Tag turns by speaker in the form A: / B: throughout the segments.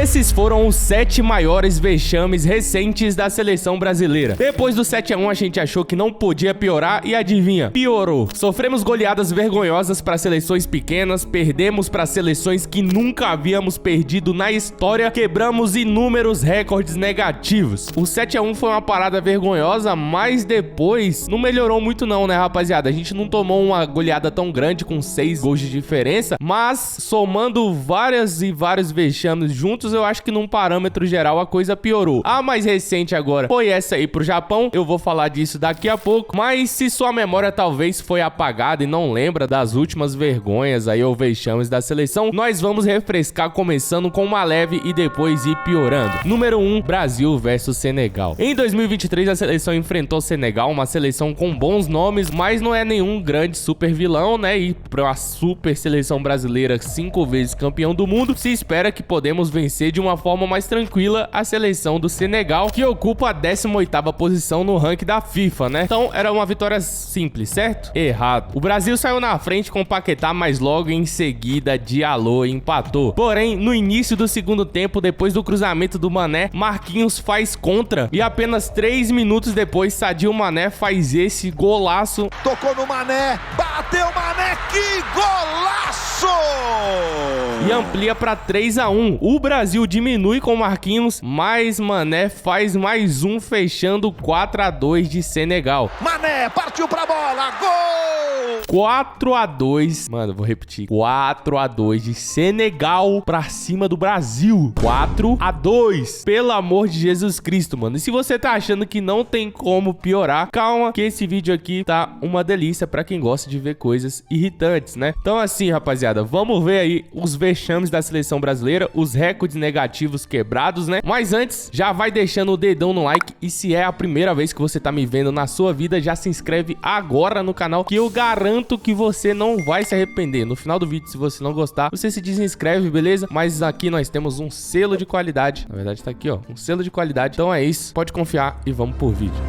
A: Esses foram os 7 maiores vexames recentes da seleção brasileira. Depois do 7-1 a gente achou que não podia piorar e adivinha, piorou. Sofremos goleadas vergonhosas para seleções pequenas, perdemos para seleções que nunca havíamos perdido na história, quebramos inúmeros recordes negativos. O 7-1 foi uma parada vergonhosa, mas depois não melhorou muito não, né, rapaziada? A gente não tomou uma goleada tão grande com 6 gols de diferença, mas somando vários vexames juntos, eu acho que num parâmetro geral a coisa piorou. A mais recente agora foi essa aí pro Japão, eu vou falar disso daqui a pouco, mas se sua memória talvez foi apagada e não lembra das últimas vergonhas aí ou vexames da seleção, nós vamos refrescar começando com uma leve e depois ir piorando. Número 1, Brasil versus Senegal. Em 2023 a seleção enfrentou o Senegal, uma seleção com bons nomes, mas não é nenhum grande super vilão, né? E para uma super seleção brasileira 5 vezes campeão do mundo, se espera que podemos vencer de uma forma mais tranquila a seleção do Senegal, que ocupa a 18ª posição no ranking da FIFA, né? Então era uma vitória simples, certo? Errado. O Brasil saiu na frente com o Paquetá, mas logo em seguida Diallo empatou. Porém, no início do segundo tempo, depois do cruzamento do Mané, Marquinhos faz contra e apenas 3 minutos depois Sadio Mané faz esse golaço.
B: Tocou no Mané, bateu Mané, que golaço!
A: E amplia para 3-1. O Brasil diminui com Marquinhos, mas Mané faz mais um, fechando 4-2 de Senegal.
B: Mané partiu pra bola, gol!
A: 4-2, mano, vou repetir, 4-2 de Senegal pra cima do Brasil. 4-2, pelo amor de Jesus Cristo, mano. E se você tá achando que não tem como piorar, calma que esse vídeo aqui tá uma delícia pra quem gosta de ver coisas irritantes, né? Então assim, rapaziada, vamos ver aí os vexames da seleção brasileira, os recordes negativos quebrados, né? Mas antes, já vai deixando o dedão no like e se é a primeira vez que você tá me vendo na sua vida, já se inscreve agora no canal que eu garanto que você não vai se arrepender. No final do vídeo, se você não gostar, você se desinscreve, beleza? Mas aqui nós temos um selo de qualidade. Na verdade tá aqui, ó, um selo de qualidade. Então é isso, pode confiar e vamos por vídeo.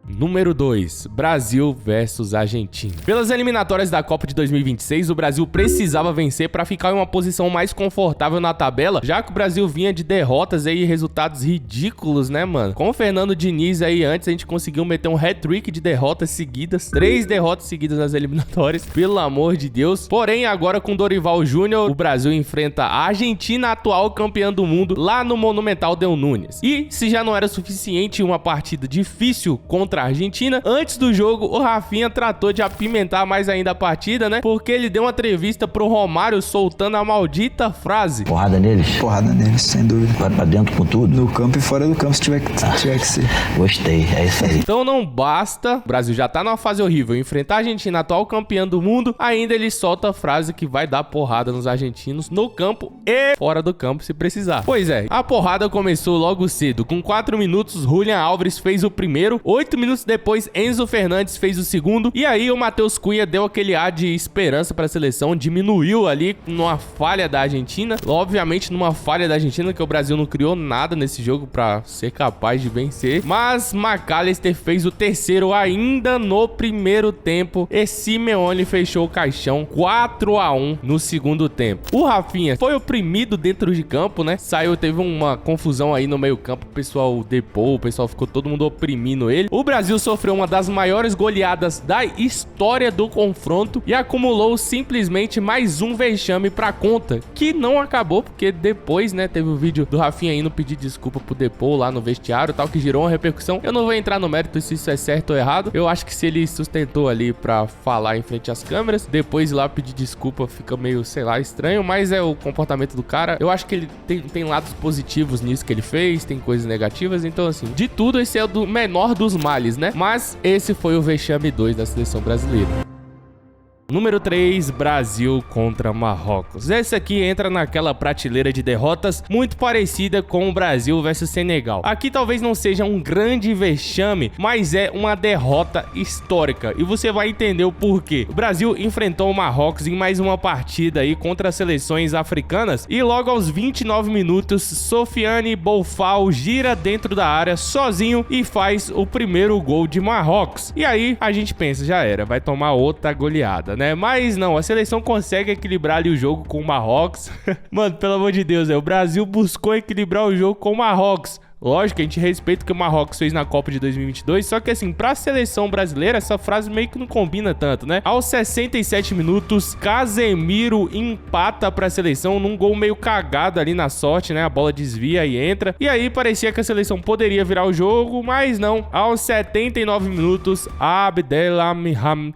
A: Número 2, Brasil versus Argentina. Pelas eliminatórias da Copa de 2026, o Brasil precisava vencer para ficar em uma posição mais confortável na tabela, já que o Brasil vinha de derrotas aí e resultados ridículos, né, mano? Com o Fernando Diniz aí antes, a gente conseguiu meter um hat-trick de derrotas seguidas, 3 derrotas seguidas nas eliminatórias, pelo amor de Deus. Porém, agora com Dorival Júnior, o Brasil enfrenta a Argentina, atual campeã do mundo, lá no Monumental Del Núñez. E se já não era suficiente uma partida difícil contra a Argentina, antes do jogo o Rafinha tratou de apimentar mais ainda a partida, né? Porque ele deu uma entrevista pro Romário soltando a maldita frase:
C: porrada neles?
D: Porrada neles, sem dúvida.
C: Vai pra dentro com tudo?
D: No campo e fora do campo, se tiver que ser.
C: Gostei, é isso aí.
A: Então não basta, o Brasil já tá numa fase horrível, enfrentar a Argentina, atual campeã do mundo, ainda ele solta a frase que vai dar porrada nos argentinos no campo e fora do campo se precisar. Pois é, a porrada começou logo cedo. Com 4 minutos, Julián Álvares fez o primeiro, 8 minutos depois, Enzo Fernandes fez o segundo, e aí o Matheus Cunha deu aquele ar de esperança para a seleção, diminuiu ali numa falha da Argentina, obviamente numa falha da Argentina, que o Brasil não criou nada nesse jogo para ser capaz de vencer, mas McAllister fez o terceiro ainda no primeiro tempo, e Simeone fechou o caixão 4-1 no segundo tempo. O Rafinha foi oprimido dentro de campo, né? Saiu, teve uma confusão aí no meio campo, o pessoal depou, o pessoal ficou todo mundo oprimindo ele. O Brasil sofreu uma das maiores goleadas da história do confronto e acumulou simplesmente mais um vexame pra conta, que não acabou, porque depois, né, teve o vídeo do Rafinha indo pedir desculpa pro Depou lá no vestiário e tal, que gerou uma repercussão. Eu não vou entrar no mérito se isso é certo ou errado. Eu acho que se ele sustentou ali pra falar em frente às câmeras, depois ir lá pedir desculpa fica meio, sei lá, estranho, mas é o comportamento do cara. Eu acho que ele tem lados positivos nisso que ele fez, tem coisas negativas, então assim, de tudo esse é o do menor dos males, né? Mas esse foi o vexame 2 da seleção brasileira. Número 3, Brasil contra Marrocos. Esse aqui entra naquela prateleira de derrotas muito parecida com o Brasil versus Senegal. Aqui talvez não seja um grande vexame, mas é uma derrota histórica. E você vai entender o porquê. O Brasil enfrentou o Marrocos em mais uma partida aí contra as seleções africanas. E logo aos 29 minutos, Sofiane Boufal gira dentro da área sozinho e faz o primeiro gol de Marrocos. E aí a gente pensa, já era, vai tomar outra goleada, derrota, né? Mas não, a seleção consegue equilibrar ali o jogo com o Marrocos. Mano, pelo amor de Deus, o Brasil buscou equilibrar o jogo com o Marrocos. Lógico que a gente respeita o que o Marrocos fez na Copa de 2022, só que assim, pra seleção brasileira, essa frase meio que não combina tanto, né? Aos 67 minutos, Casemiro empata pra seleção num gol meio cagado ali na sorte, né? A bola desvia e entra. E aí parecia que a seleção poderia virar o jogo, mas não. Aos 79 minutos, Abdelhamid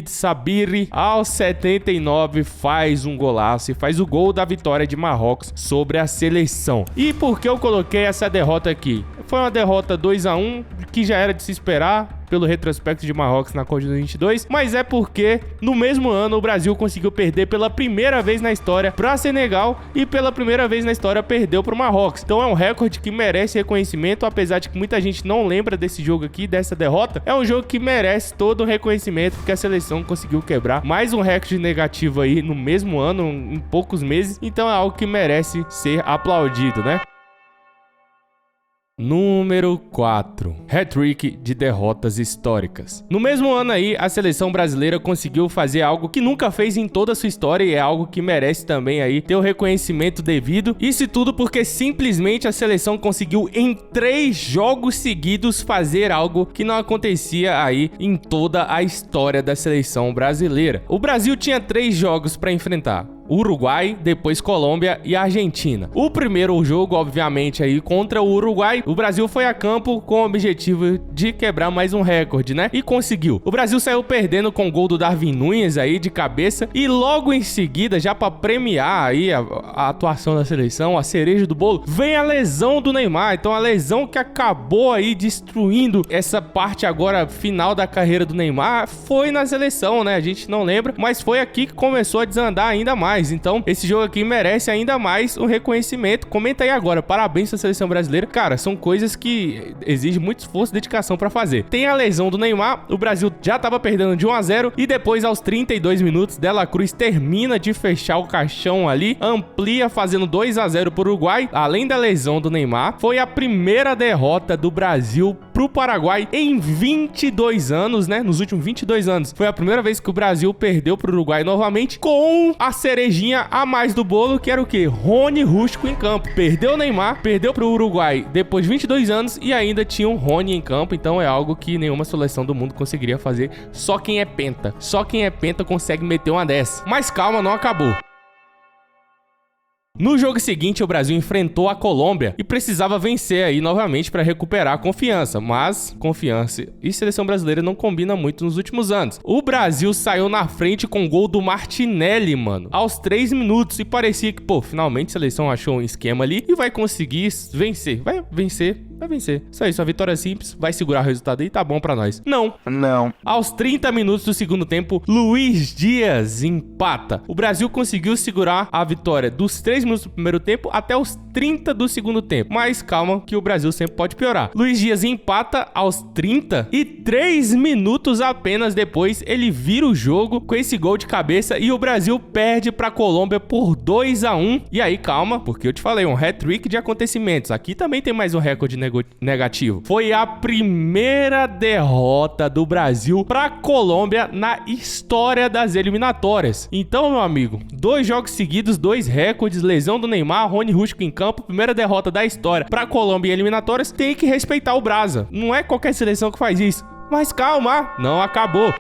A: Sabiri, aos 79, faz um golaço e faz o gol da vitória de Marrocos sobre a seleção. E por que eu coloquei essa derrota aqui? Foi uma derrota 2-1, que já era de se esperar pelo retrospecto de Marrocos na Copa de 2022, mas é porque no mesmo ano o Brasil conseguiu perder pela primeira vez na história para Senegal e pela primeira vez na história perdeu para o Marrocos. Então é um recorde que merece reconhecimento, apesar de que muita gente não lembra desse jogo aqui, dessa derrota. É um jogo que merece todo o reconhecimento porque a seleção conseguiu quebrar mais um recorde negativo aí no mesmo ano, em poucos meses. Então é algo que merece ser aplaudido, né? Número 4. Hat-trick de derrotas históricas. No mesmo ano aí, a seleção brasileira conseguiu fazer algo que nunca fez em toda a sua história e é algo que merece também aí ter o reconhecimento devido. Isso tudo porque simplesmente a seleção conseguiu em 3 jogos seguidos fazer algo que não acontecia aí em toda a história da seleção brasileira. O Brasil tinha 3 jogos para enfrentar: Uruguai, depois Colômbia e Argentina. O primeiro jogo, obviamente, aí contra o Uruguai, o Brasil foi a campo com o objetivo de quebrar mais um recorde, né? E conseguiu. O Brasil saiu perdendo com o gol do Darwin Núñez aí de cabeça e logo em seguida, já para premiar aí a atuação da seleção, a cereja do bolo, vem a lesão do Neymar. Então a lesão que acabou aí destruindo essa parte agora final da carreira do Neymar foi na seleção, né? A gente não lembra, mas foi aqui que começou a desandar ainda mais. Então, esse jogo aqui merece ainda mais um reconhecimento. Comenta aí agora. Parabéns à seleção brasileira. Cara, são coisas que exigem muito esforço e dedicação pra fazer. Tem a lesão do Neymar. O Brasil já tava perdendo de 1-0 e depois, aos 32 minutos, Dela Cruz termina de fechar o caixão ali, amplia fazendo 2-0 pro Uruguai. Além da lesão do Neymar, foi a primeira derrota do Brasil pro Paraguai em 22 anos, né? Nos últimos 22 anos. Foi a primeira vez que o Brasil perdeu pro Uruguai novamente com a cerejinha a mais do bolo, que era o quê? Rony Rústico em campo. Perdeu o Neymar, perdeu pro Uruguai depois de 22 anos e ainda tinha um Rony em campo. Então é algo que nenhuma seleção do mundo conseguiria fazer. Só quem é penta. Só quem é penta consegue meter uma dessa. Mas calma, não acabou. No jogo seguinte, o Brasil enfrentou a Colômbia e precisava vencer aí novamente para recuperar a confiança, mas confiança e seleção brasileira não combina muito nos últimos anos. O Brasil saiu na frente com o gol do Martinelli, mano, aos 3 minutos e parecia que, pô, finalmente a seleção achou um esquema ali e vai conseguir vencer, vai vencer. Só isso, a vitória simples, vai segurar o resultado aí, tá bom pra nós. Não. Aos 30 minutos do segundo tempo, Luiz Dias empata. O Brasil conseguiu segurar a vitória dos 3 minutos do primeiro tempo até os 30 do segundo tempo. Mas calma que o Brasil sempre pode piorar. Luiz Dias empata aos 30 e 3 minutos apenas depois ele vira o jogo com esse gol de cabeça e o Brasil perde pra Colômbia por 2-1. E aí, calma, porque eu te falei, um hat-trick de acontecimentos. Aqui também tem mais um recorde negativo. Foi a primeira derrota do Brasil pra Colômbia na história das eliminatórias. Então, meu amigo, 2 jogos seguidos, 2 recordes, lesão do Neymar, Rony Rústico em campo, primeira derrota da história pra Colômbia em eliminatórias. Tem que respeitar o Brasa. Não é qualquer seleção que faz isso. Mas calma, não acabou.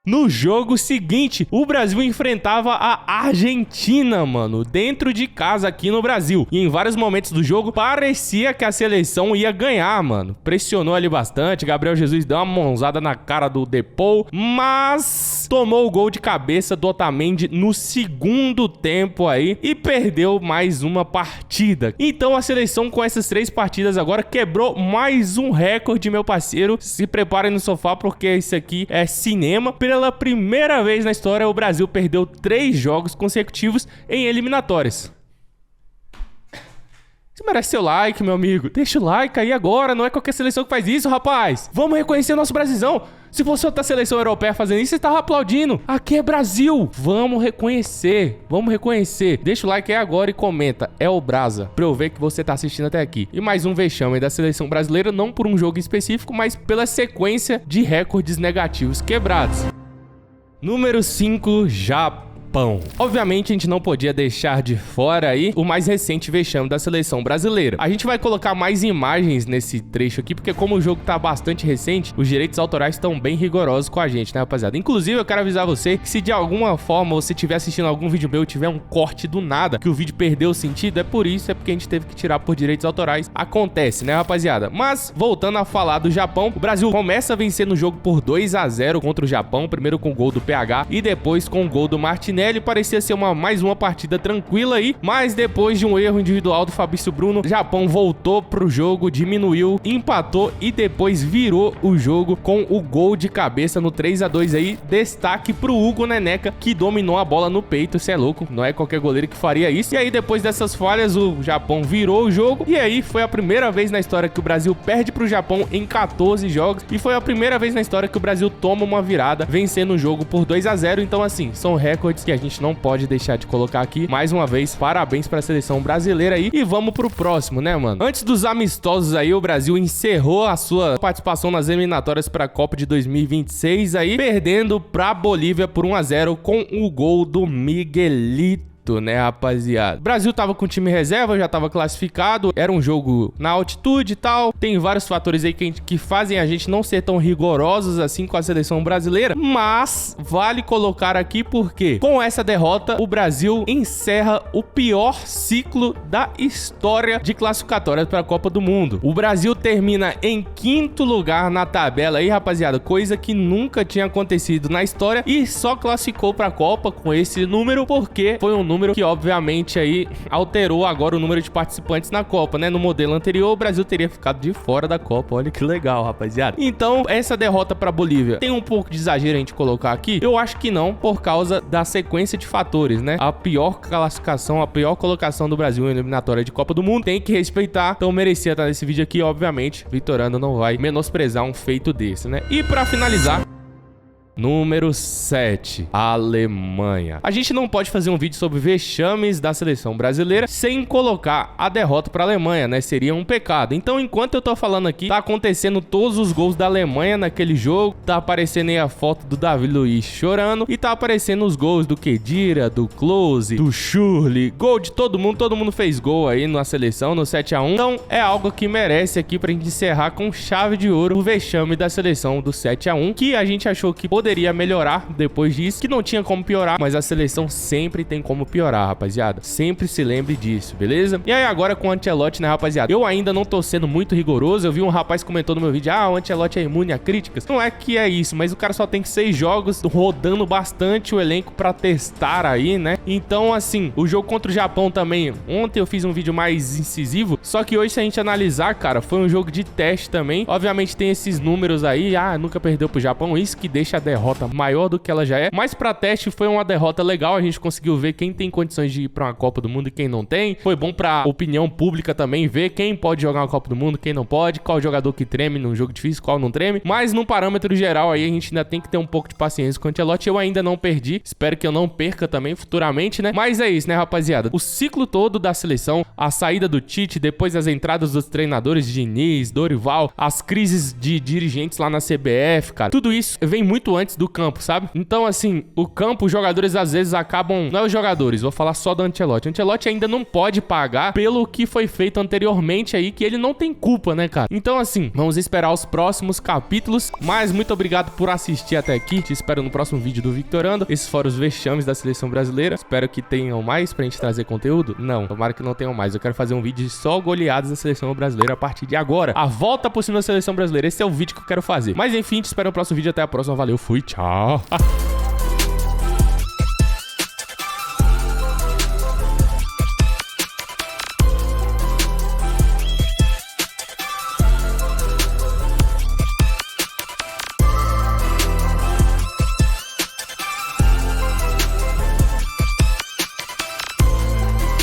A: No jogo seguinte, o Brasil enfrentava a Argentina, mano, dentro de casa aqui no Brasil. E em vários momentos do jogo, parecia que a seleção ia ganhar, mano. Pressionou ali bastante, Gabriel Jesus deu uma mãozada na cara do Depou, mas tomou o gol de cabeça do Otamendi no segundo tempo aí e perdeu mais uma partida. Então a seleção com essas 3 partidas agora quebrou mais um recorde, meu parceiro. Se preparem no sofá porque isso aqui é cinema. Pela primeira vez na história, o Brasil perdeu 3 jogos consecutivos em eliminatórias. Você merece seu like, meu amigo. Deixa o like aí agora. Não é qualquer seleção que faz isso, rapaz. Vamos reconhecer o nosso Brasilzão. Se fosse outra seleção europeia fazendo isso, você tava aplaudindo. Aqui é Brasil. Vamos reconhecer. Vamos reconhecer. Deixa o like aí agora e comenta. É o Brasa. Pra eu ver que você tá assistindo até aqui. E mais um vexame da seleção brasileira. Não por um jogo específico, mas pela sequência de recordes negativos quebrados. Número 5, Japão. Obviamente a gente não podia deixar de fora aí o mais recente vexame da seleção brasileira. A gente vai colocar mais imagens nesse trecho aqui, porque como o jogo tá bastante recente, os direitos autorais estão bem rigorosos com a gente, né, rapaziada? Inclusive eu quero avisar você que se de alguma forma você estiver assistindo algum vídeo meu e tiver um corte do nada, que o vídeo perdeu o sentido, é por isso, é porque a gente teve que tirar por direitos autorais. Acontece, né, rapaziada? Mas voltando a falar do Japão, o Brasil começa a vencer no jogo por 2-0 contra o Japão, primeiro com o gol do PH e depois com o gol do Martinelli. Parecia ser mais uma partida tranquila aí, mas depois de um erro individual do Fabrício Bruno, o Japão voltou pro jogo, diminuiu, empatou e depois virou o jogo com o gol de cabeça no 3-2 aí. Destaque pro Hugo Neneca, que dominou a bola no peito. Cê é louco, não é qualquer goleiro que faria isso. E aí depois dessas falhas, o Japão virou o jogo e aí foi a primeira vez na história que o Brasil perde pro Japão em 14 jogos e foi a primeira vez na história que o Brasil toma uma virada, vencendo o jogo por 2-0. Então assim, são recordes que a gente não pode deixar de colocar aqui. Mais uma vez, parabéns para a seleção brasileira aí. E vamos pro próximo, né, mano? Antes dos amistosos aí, o Brasil encerrou a sua participação nas eliminatórias para a Copa de 2026 aí, perdendo pra Bolívia por 1-0 com o gol do Miguelito, né, rapaziada? O Brasil tava com time reserva, já tava classificado, era um jogo na altitude e tal, tem vários fatores aí que fazem a gente não ser tão rigorosos assim com a seleção brasileira, mas vale colocar aqui porque com essa derrota, o Brasil encerra o pior ciclo da história de classificatórias para a Copa do Mundo. O Brasil termina em 5º lugar na tabela aí, rapaziada, coisa que nunca tinha acontecido na história e só classificou para a Copa com esse número porque foi um número que obviamente aí alterou agora o número de participantes na Copa, né? No modelo anterior, o Brasil teria ficado de fora da Copa. Olha que legal, rapaziada. Então, essa derrota pra Bolívia tem um pouco de exagero a gente colocar aqui? Eu acho que não, por causa da sequência de fatores, né? A pior classificação, a pior colocação do Brasil em eliminatória de Copa do Mundo, tem que respeitar. Então, merecia estar nesse vídeo aqui, obviamente. Vitorano não vai menosprezar um feito desse, né? E pra finalizar, número 7, Alemanha. A gente não pode fazer um vídeo sobre vexames da seleção brasileira sem colocar a derrota para a Alemanha, né? Seria um pecado. Então, enquanto eu tô falando aqui, tá acontecendo todos os gols da Alemanha naquele jogo. Tá aparecendo aí a foto do Davi Luiz chorando e tá aparecendo os gols do Khedira, do Klose, do Schürrle, gol de todo mundo fez gol aí na seleção, no 7-1. Então, é algo que merece aqui pra gente encerrar com chave de ouro o vexame da seleção do 7-1, que a gente achou que poderia melhorar depois disso, que não tinha como piorar, mas a seleção sempre tem como piorar, rapaziada. Sempre se lembre disso, beleza? E aí agora com o Ancelotti, né, rapaziada? Eu ainda não tô sendo muito rigoroso. Eu vi um rapaz comentou no meu vídeo, o Ancelotti é imune a críticas. Não é que é isso, mas o cara só tem 6 jogos, rodando bastante o elenco pra testar aí, né? Então, assim, o jogo contra o Japão também, ontem eu fiz um vídeo mais incisivo, só que hoje se a gente analisar, cara, foi um jogo de teste também. Obviamente tem esses números aí, nunca perdeu pro Japão, isso que deixa a derrota maior do que ela já é, mas pra teste foi uma derrota legal, a gente conseguiu ver quem tem condições de ir pra uma Copa do Mundo e quem não tem. Foi bom pra opinião pública também ver quem pode jogar uma Copa do Mundo, quem não pode, qual jogador que treme num jogo difícil, qual não treme, mas num parâmetro geral aí a gente ainda tem que ter um pouco de paciência com o Ancelotti. Eu ainda não perdi, espero que eu não perca também futuramente, né? Mas é isso, né, rapaziada? O ciclo todo da seleção, a saída do Tite, depois as entradas dos treinadores Diniz, Dorival, as crises de dirigentes lá na CBF, cara, tudo isso vem muito antes do campo, sabe? Então, assim, o campo, os jogadores às vezes acabam... Não é os jogadores, vou falar só do Ancelotti. O Ancelotti ainda não pode pagar pelo que foi feito anteriormente aí, que ele não tem culpa, né, cara? Então, assim, vamos esperar os próximos capítulos. Mas muito obrigado por assistir até aqui. Te espero no próximo vídeo do Victorando. Esses foram os vexames da seleção brasileira. Espero que tenham mais pra gente trazer conteúdo. Não, tomara que não tenham mais. Eu quero fazer um vídeo de só goleadas da seleção brasileira a partir de agora. A volta por cima da seleção brasileira. Esse é o vídeo que eu quero fazer. Mas enfim, te espero no próximo vídeo. Até a próxima. Valeu, fui, tchau.